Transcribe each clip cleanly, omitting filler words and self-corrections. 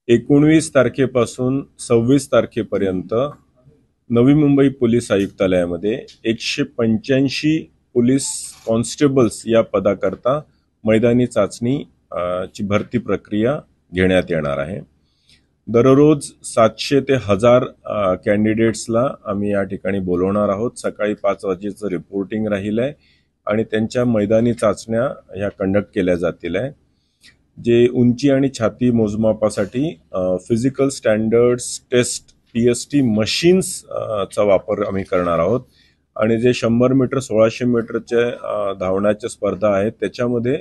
19 तारखेपासून 26 तारखेपर्यंत Navi Mumbai police आयुक्तालयामध्ये 185 police constables या पदाकरता मैदानी चाचणी ची भरती प्रक्रिया घेण्यात येणार आहे। दररोज 700 ते 1000 कॅन्डिडेट्सला आम्ही या ठिकाणी बोलवणार आहोत। सकाळी 5 वाजेचं रिपोर्टिंग राहील आहे आणि त्यांच्या मैदानी चाचण्या ह्या कंडक्ट केल्या जातील आहे। जे उंची आणि छाती मोजमापासाठी physical standards test PST machines चा वापर आम्ही करणार आहोत आणि जे 100 मीटर 1600 मीटरचे धावण्याच्या स्पर्धा आहेत त्याच्यामध्ये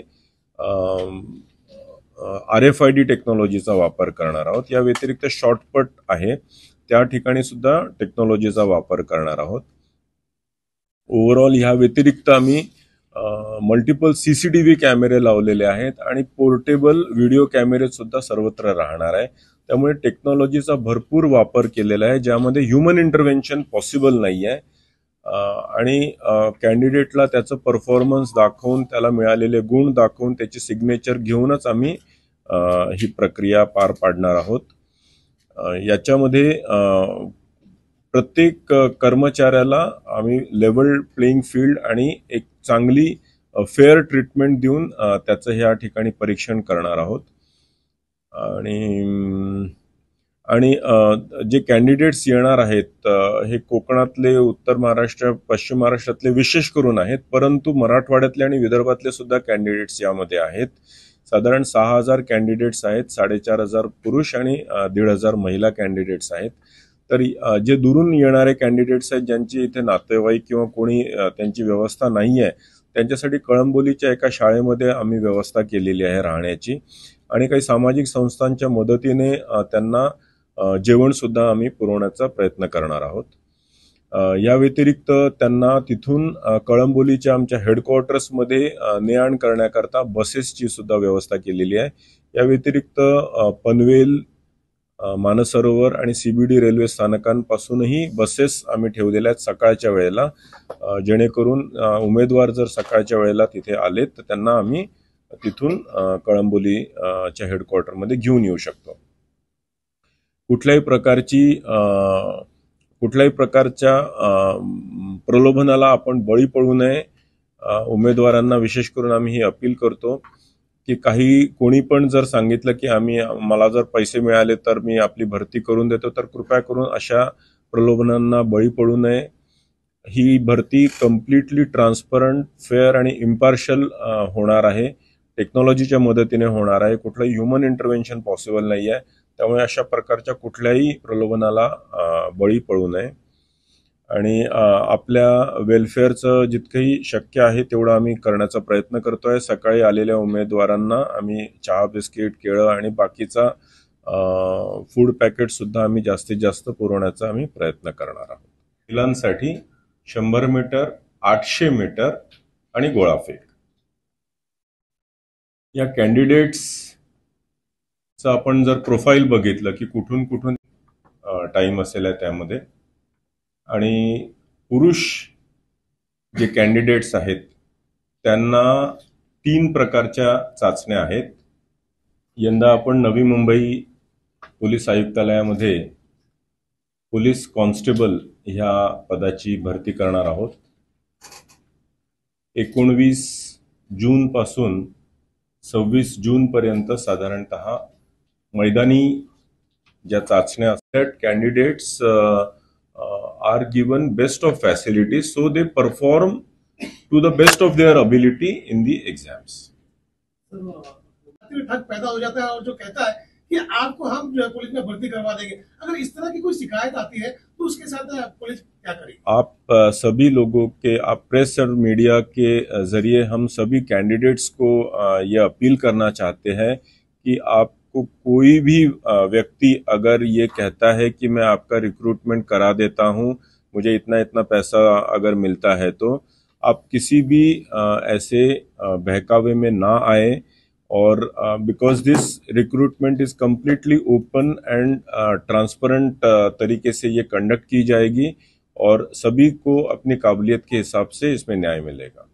RFID टेक्नॉलॉजीचा वापर करणार आहोत। या व्यतिरिक्त शॉर्टपट आहे त्या ठिकाणी सुद्धा टेक्नॉलॉजीचा वापर करणार आहोत। ओव्हरऑल ह्या व्यतिरिक्त आम्ही मल्टिपल CCTV कॅमेरे लावलेले आहेत आणि पोर्टेबल व्हिडिओ कॅमेरे सुद्धा सर्वत्र राहणार आहे। त्यामुळे टेक्नॉलॉजीचा भरपूर वापर केलेला आहे ज्यामध्ये ह्यूमन इंटरव्हेन्शन पॉसिबल नाहीये आणि कॅन्डिडेटला त्याचं परफॉर्मन्स दाखवून त्याला मिळालेले गुण दाखवून त्याची सिग्नेचर घेऊनच आम्ही ही प्रक्रिया पार पाडणार आहोत। याच्यामध्ये प्रत्येक कर्मचाऱ्याला आम्ही लेवल प्लेइंग फील्ड आणि एक चांगली फेअर ट्रीटमेंट देऊन त्याचं ह्या ठिकाणी परीक्षण करणार आहोत। आणि जे कॅन्डिडेट्स येणार आहेत हे कोकणातले, उत्तर महाराष्ट्र, पश्चिम महाराष्ट्रातले विशेष करून आहेत, परंतु मराठवाड्यातले आणि विदर्भातले सुद्धा कॅन्डिडेट्स यामध्ये आहेत। साधारण 6000 कॅन्डिडेट्स आहेत, 4500 पुरुष आणि 1500 महिला कॅन्डिडेट्स आहेत। तर जे दुरून येणारे कॅन्डिडेट्स आहेत ज्यांची इथे नातेवाईक किंवा कोणी त्यांची व्यवस्था नाही आहे त्यांच्यासाठी कळंबोलीच्या एका शाळेमध्ये आम्ही व्यवस्था केलेली आहे राहण्याची आणि काही सामाजिक संस्थांच्या मदतीने त्यांना जेवण सुद्धा आम्ही पुरवण्याचा प्रयत्न करणार आहोत। या व्यतिरिक्त त्यांना तिथून कळंबोलीच्या आमच्या हेडक्वार्टर्समध्ये ने-आण करण्याकरता बसेसची सुद्धा व्यवस्था केलेली आहे। या व्यतिरिक्त पनवेल, मानसरोवर आणि CBD रेल्वे स्थानकांपासूनही बसेस आम्ही ठेवलेल्या आहेत सकाळच्या वेळेला, जेणेकरून उमेदवार जर सकाळच्या वेळेला तिथे आले तर त्यांना आम्ही तिथून कळंबोलीच्या हेडक्वार्टरमध्ये घेऊन येऊ शकतो। कुठल्याही प्रकारच्या प्रलोभनाला आपण बळी पडू नये। उमेदवारांना विशेष करून आम्ही ही अपील करतो की कोणी पण जर सांगितलं की मला जर पैसे मिळाले तर मी आपली भरती करून देतो तर कृपया करून अशा प्रलोभनांना बळी पडू नये। ही भरती कम्प्लिटली ट्रान्सपरंट, फेअर आणि इम्पार्शियल होणार आहे, टेक्नॉलॉजीच्या मदतीने होणार आहे, कुठलंही ह्यूमन इंटरव्हेन्शन पॉसिबल नाही आहे। त्यामुळे अशा प्रकारच्या कुठल्याही प्रलोभनाला बळी पडू नये आणि आपल्या वेलफेअरचं जितकंही शक्य आहे तेवढं आम्ही करण्याचा प्रयत्न करतोय। सकाळी आलेल्या उमेदवारांना आम्ही चहा, बिस्किट, केळं आणि बाकीचा फूड पॅकेट सुद्धा आम्ही जास्तीत जास्त पुरवण्याचा आम्ही प्रयत्न करणार आहोत। महिलांसाठी 100 मीटर, 800 मीटर आणि गोळाफेक या कॅन्डिडेट्सचं आपण जर प्रोफाईल बघितलं की कुठून कुठून टाइम असेल त्यामध्ये आणि पुरुष जे कॅन्डिडेट्स आहेत त्यांना 3 प्रकारच्या चाचण्या आहेत। यंदा आपण Navi Mumbai police आयुक्तालयामध्ये police constable ह्या पदाची भरती करणार आहोत। 19 जून पासून 26 जून पर्यंत साधारणतः मैदानी ज्या चाचण्या असतात candidates are given best of facilities so they perform to the best of their ability in the exams। ठग पैदा हो जाता है और जो कहता है कि आपको हम जो है पुलिस में भर्ती करवा देंगे, अगर इस तरह की कोई शिकायत आती है तो उसके साथ पुलिस क्या करेगी? आप सभी लोगों के, आप प्रेस और मीडिया के जरिए हम सभी कैंडिडेट्स को ये अपील करना चाहते हैं कि आपको कोई भी व्यक्ति अगर ये कहता है कि मैं आपका रिक्रूटमेंट करा देता हूं, मुझे इतना इतना पैसा अगर मिलता है, तो आप किसी भी ऐसे बहकावे में ना आए और because this recruitment is completely open end transparent तरीके से ये कंडक्ट की जाएगी और सभी को अपनी काबिलियत के हिसाब से इसमें न्याय मिलेगा।